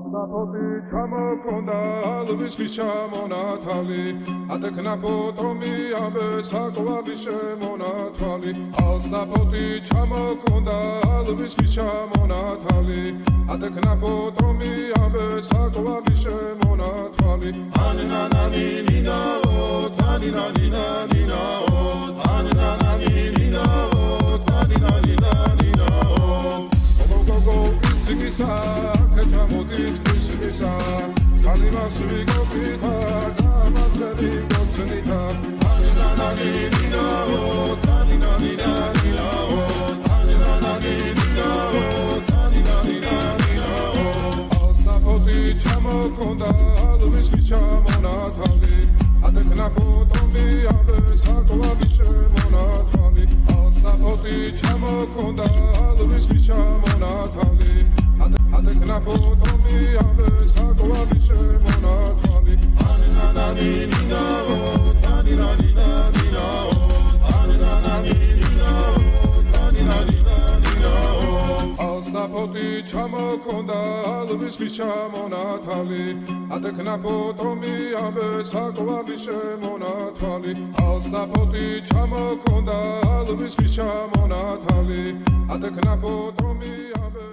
Alsapoti ჩამოქონდა ალვის ჩამონათალი ატექნა ფოტომი ამე საკვალი შემონათვალი Alsapoti ჩამოქონდა ალვის ჩამონათალი ატექნა ფოტომი ამე საკვალი შემონათვალი ანანანინინაო თანინანინანინაო ანანანინინაო თანინანინანინაო გოგო ისიგისა კეთამოდით ისიგისა კალიმასვი გოგითა დამაწყები გოცნითა ანანანინინაო თანინანინანინაო ანანანინინაო თანინანინანინაო Alsapoti ჩამოქონდა ალვის ჩამონათალი ატექნა ფოტომი ამე საკვალი შემონათვალი Alsapoti ჩამოქონდა ალვის ჩამონათალი ატექნა ფოტომი ამე საკვალი შემონათვალი ანანანინინაო თანინანინანინაო ანანანინინაო თანინანინანინაო Alsapoti ჩამოქონდა ალვის ჩამონათალი ატექნა ფოტომი ამე საკვალი შემონათვალი Alsapoti ჩამოქონდა ალვის ჩამონათალი ატექნა ფოტომი ამე